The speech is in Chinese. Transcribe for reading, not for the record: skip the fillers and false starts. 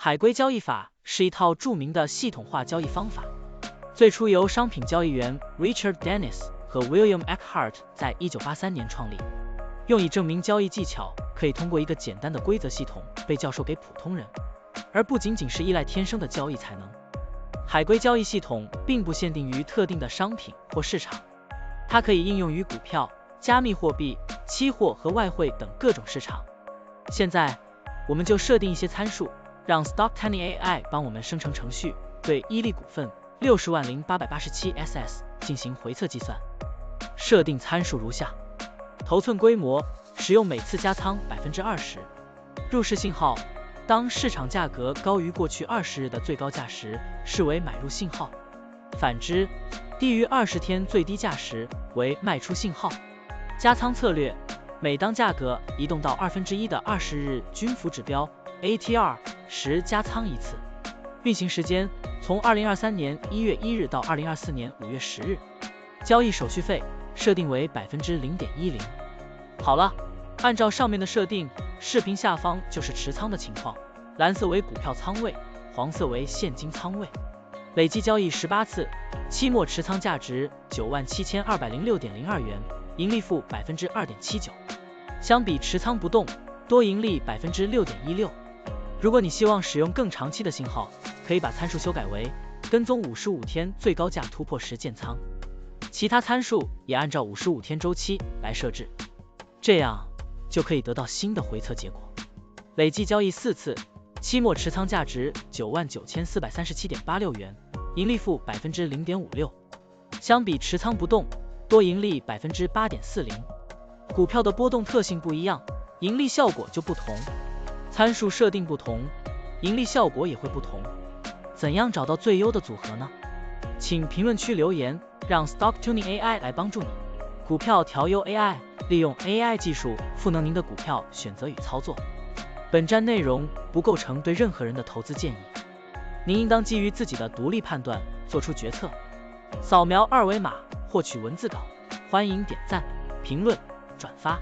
海龟交易法是一套著名的系统化交易方法，最初由商品交易员 Richard Dennis 和 William Eckhart 在1983年创立，用以证明交易技巧可以通过一个简单的规则系统被教授给普通人，而不仅仅是依赖天生的交易才能。海龟交易系统并不限定于特定的商品或市场，它可以应用于股票、加密货币、期货和外汇等各种市场。现在，我们就设定一些参数，让 Stocktiny AI 帮我们生成程序，对伊利股份600887SS 进行回测计算。设定参数如下：头寸规模，使用每次加仓20%。入市信号，当市场价格高于过去20日的最高价时，视为买入信号；反之，低于20天最低价时为卖出信号。加仓策略，每当价格移动到1/2的20日均幅指标 ATR 时加仓一次。运行时间从2023年1月1日到2024年5月10日。交易手续费设定为 0.10%。好了，按照上面的设定，视频下方就是持仓的情况，蓝色为股票仓位，黄色为现金仓位。累计交易18次，期末持仓价值97206.02元，盈利负 2.79%。相比持仓不动，多盈利 6.16%。如果你希望使用更长期的信号，可以把参数修改为跟踪55天最高价突破时建仓，其他参数也按照55天周期来设置，这样就可以得到新的回测结果。累计交易4次，期末持仓价值99437.86元，盈利负 0.56%。相比持仓不动，多盈利 8.40%。股票的波动特性不一样，盈利效果就不同。参数设定不同，盈利效果也会不同。怎样找到最优的组合呢？请评论区留言，让 Stocktiny AI 来帮助你。股票调优 AI， 利用 AI 技术赋能您的股票选择与操作。本站内容不构成对任何人的投资建议，您应当基于自己的独立判断做出决策。扫描二维码获取文字稿，欢迎点赞、评论、转发。